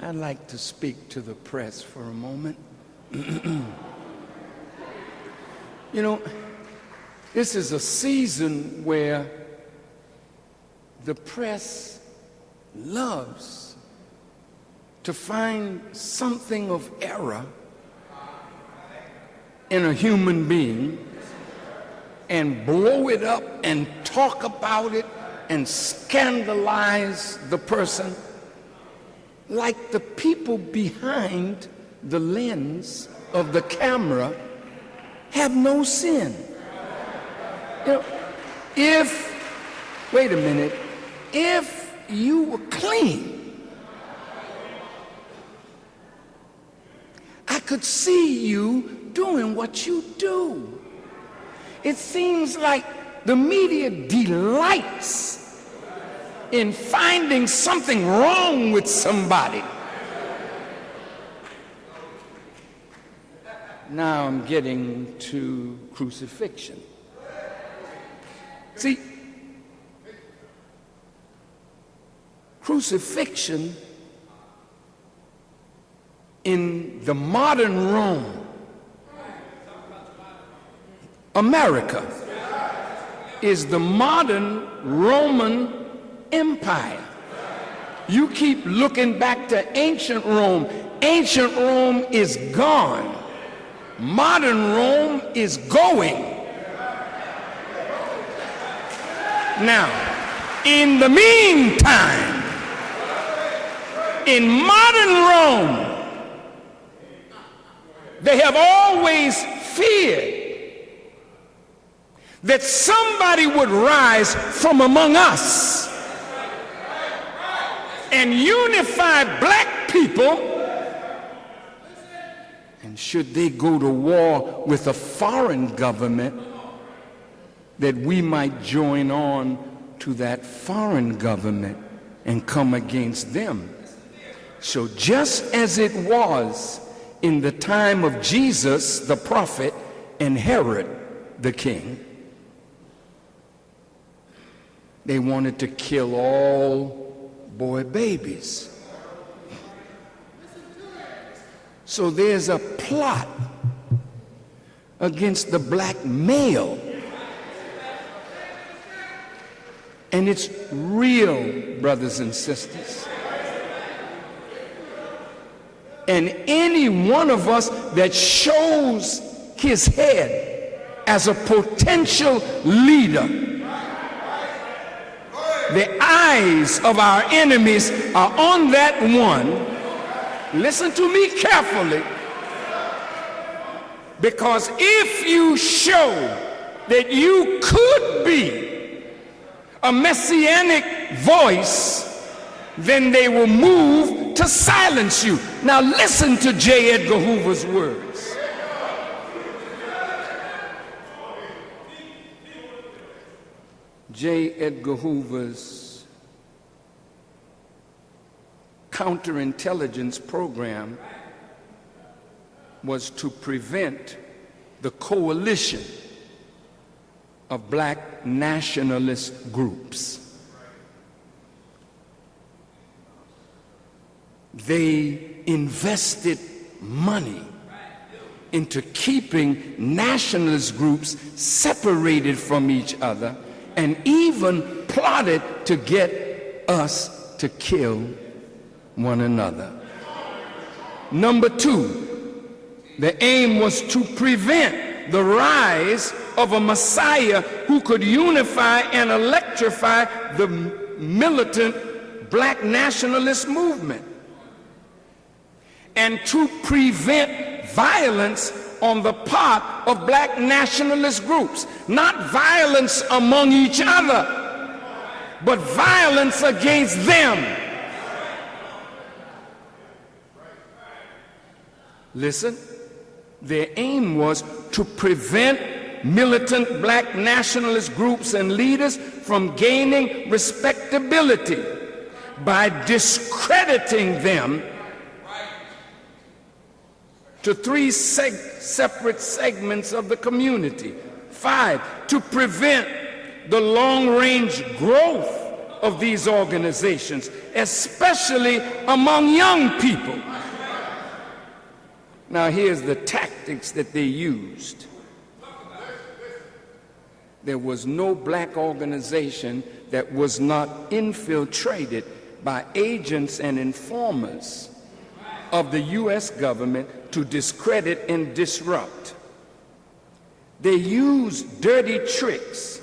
I'd like to speak to the press for a moment. You know, this is a season where the press loves to find something of error in a human being and blow it up and talk about it and scandalize the person like the people behind the lens of the camera have no sin. You know, wait a minute, if you were clean, I could see you doing what you do. It seems like the media delights in finding something wrong with somebody. Now I'm getting to crucifixion. See, crucifixion in the modern Rome, America, is the modern Roman Empire. You keep looking back to ancient Rome. Ancient Rome is gone. Modern Rome is going. Now, in the meantime, in modern Rome, they have always feared that somebody would rise from among us and unify black people. And should they go to war with a foreign government, that we might join on to that foreign government and come against them. So just as it was in the time of Jesus the prophet and Herod the king, they wanted to kill all boy babies. So there's a plot against the black male. And it's real, brothers and sisters. And any one of us that shows his head as a potential leader, the eyes of our enemies are on that one. Listen to me carefully, because if you show that you could be a messianic voice, then they will move to silence you. Now listen to J. Edgar Hoover's words. J. Edgar Hoover's counterintelligence program was to prevent the coalition of black nationalist groups. They invested money into keeping nationalist groups separated from each other, and even plotted to get us to kill one another. Number two, the aim was to prevent the rise of a Messiah who could unify and electrify the militant black nationalist movement, and to prevent violence on the part of black nationalist groups. Not violence among each other, but violence against them. Listen, their aim was to prevent militant black nationalist groups and leaders from gaining respectability by discrediting them to three separate segments of the community. 5, to prevent the long-range growth of these organizations, especially among young people. Now here's the tactics that they used. There was no black organization that was not infiltrated by agents and informers of the U.S. government to discredit and disrupt. They used dirty tricks,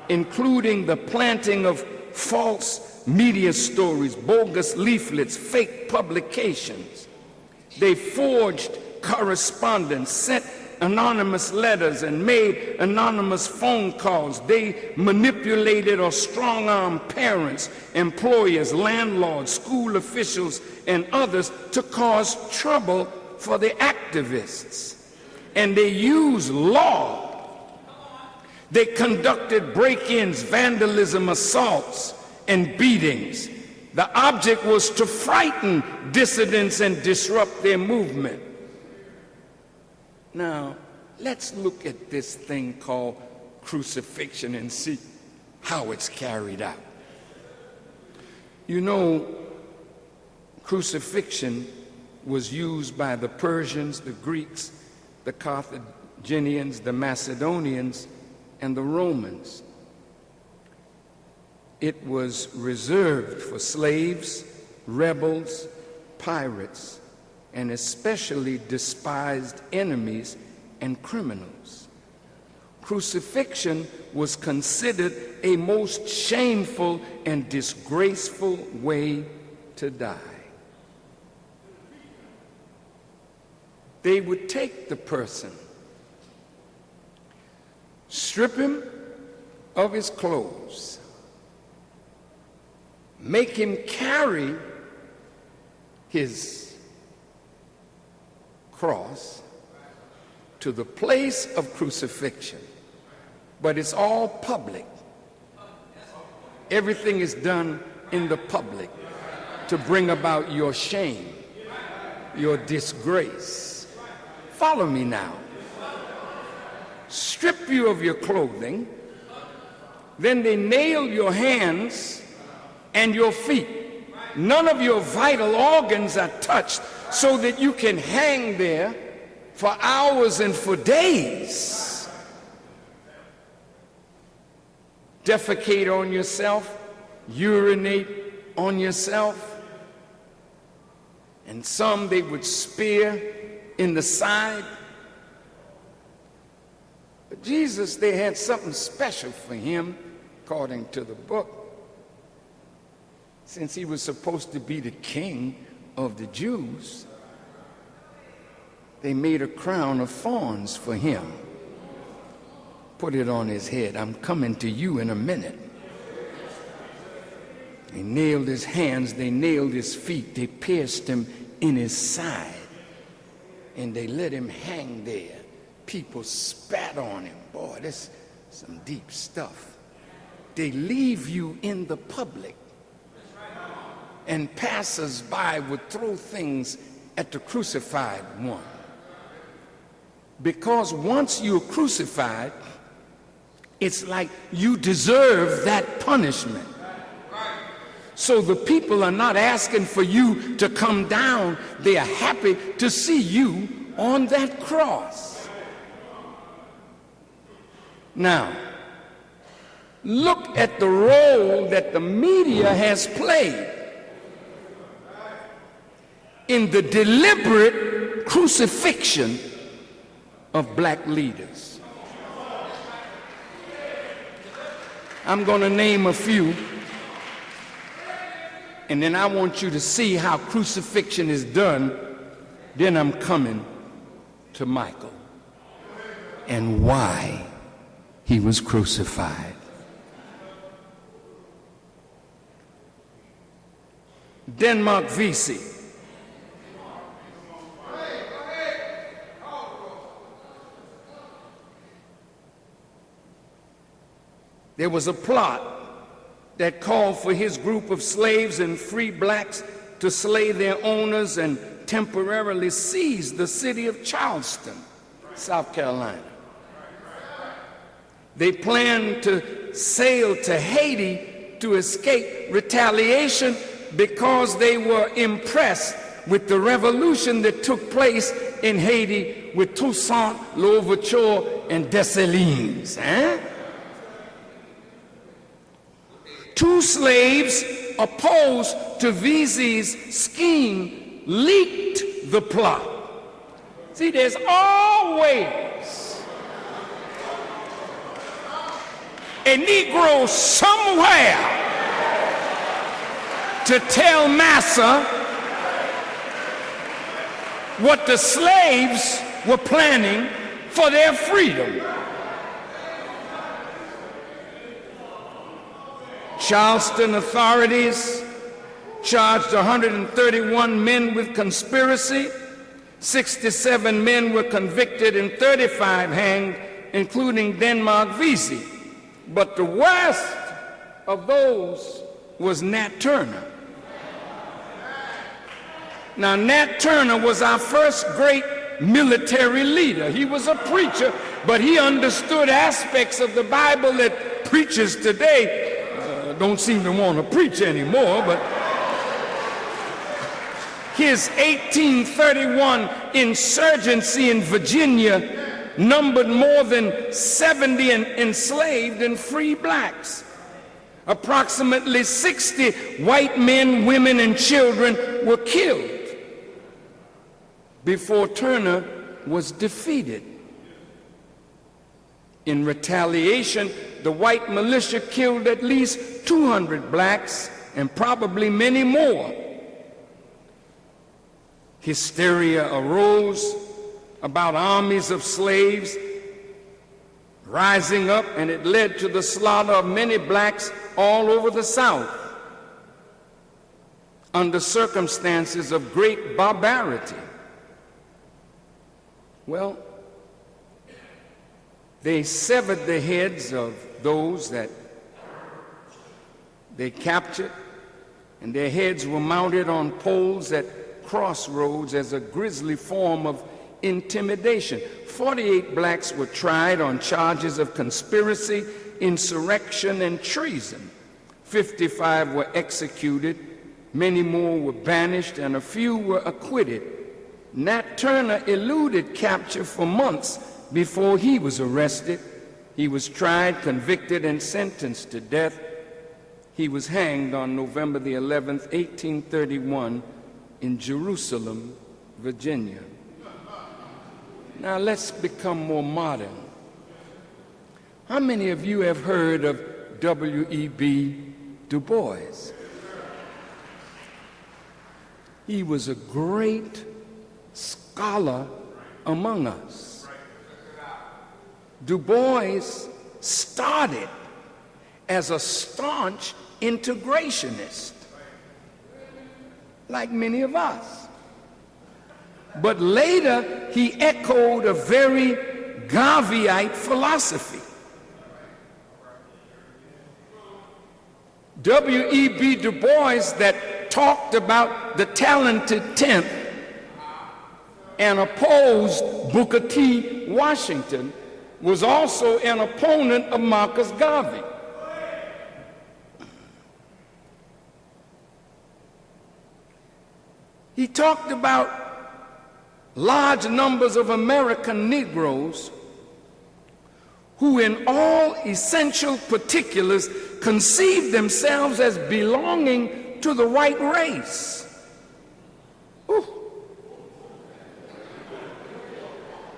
including the planting of false media stories, bogus leaflets, fake publications. They forged correspondence, sent anonymous letters, and made anonymous phone calls. They manipulated or strong-armed parents, employers, landlords, school officials, and others to cause trouble for the activists. And they used law. They conducted break-ins, vandalism, assaults, and beatings. The object was to frighten dissidents and disrupt their movement. Now, let's look at this thing called crucifixion and see how it's carried out. You know, crucifixion was used by the Persians, the Greeks, the Carthaginians, the Macedonians, and the Romans. It was reserved for slaves, rebels, pirates, and especially despised enemies and criminals. Crucifixion was considered a most shameful and disgraceful way to die. They would take the person, strip him of his clothes, make him carry his cross to the place of crucifixion. But it's all public. Everything is done in the public to bring about your shame, your disgrace. Follow me now. Strip you of your clothing, then they nail your hands and your feet. None of your vital organs are touched, so that you can hang there for hours and for days. Defecate on yourself, urinate on yourself, and some they would spear in the side. But Jesus, they had something special for him, according to the book. Since he was supposed to be the king of the Jews, they made a crown of thorns for him. Put it on his head. I'm coming to you in a minute. They nailed his hands, they nailed his feet, they pierced him in his side, and they let him hang there. People spat on him. Boy, this is some deep stuff. They leave you in the public, and passers-by would throw things at the crucified one. Because once you're crucified, it's like you deserve that punishment. So the people are not asking for you to come down. They are happy to see you on that cross. Now, look at the role that the media has played in the deliberate crucifixion of black leaders. I'm going to name a few, and then I want you to see how crucifixion is done. Then I'm coming to Michael and why he was crucified. Denmark Vesey. There was a plot that called for his group of slaves and free blacks to slay their owners and temporarily seize the city of Charleston, South Carolina. They planned to sail to Haiti to escape retaliation because they were impressed with the revolution that took place in Haiti with Toussaint Louverture and Dessalines. Two slaves opposed to Vesey's scheme leaked the plot. See, there's always a Negro somewhere to tell massa what the slaves were planning for their freedom. Charleston authorities charged 131 men with conspiracy. 67 men were convicted and 35 hanged, including Denmark Vesey. But the worst of those was Nat Turner. Now, Nat Turner was our first great military leader. He was a preacher, but he understood aspects of the Bible that preachers today don't seem to want to preach anymore. But his 1831 insurgency in Virginia numbered more than 70 enslaved and free blacks. Approximately 60 white men, women, and children were killed before Turner was defeated. In retaliation, the white militia killed at least 200 blacks and probably many more. Hysteria arose about armies of slaves rising up, and it led to the slaughter of many blacks all over the South under circumstances of great barbarity. Well, they severed the heads of those that they captured, and their heads were mounted on poles at crossroads as a grisly form of intimidation. 48 blacks were tried on charges of conspiracy, insurrection, and treason. 55 were executed, many more were banished, and a few were acquitted. Nat Turner eluded capture for months before he was arrested. He was tried, convicted, and sentenced to death. He was hanged on November the 11th, 1831 in Jerusalem, Virginia. Now let's become more modern. How many of you have heard of W.E.B. Du Bois? He was a great scholar among us. Du Bois started as a staunch integrationist, like many of us. But later, he echoed a very Garveyite philosophy. W.E.B. Du Bois, that talked about the talented tenth and opposed Booker T. Washington, was also an opponent of Marcus Garvey. He talked about large numbers of American Negroes who in all essential particulars conceived themselves as belonging to the white race. Ooh.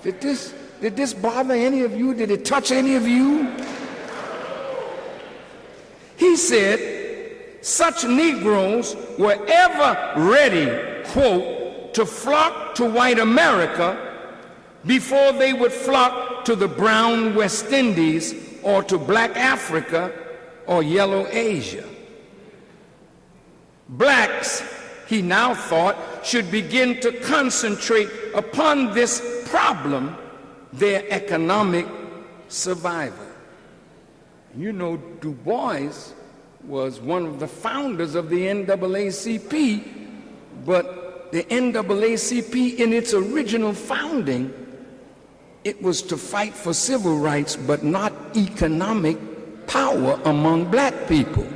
Did this bother any of you? Did it touch any of you? He said such Negroes were ever ready, quote, to flock to white America before they would flock to the brown West Indies or to black Africa or yellow Asia. Blacks, he now thought, should begin to concentrate upon this problem, their economic survival. You know, Du Bois was one of the founders of the NAACP, but the NAACP in its original founding, it was to fight for civil rights but not economic power among black people.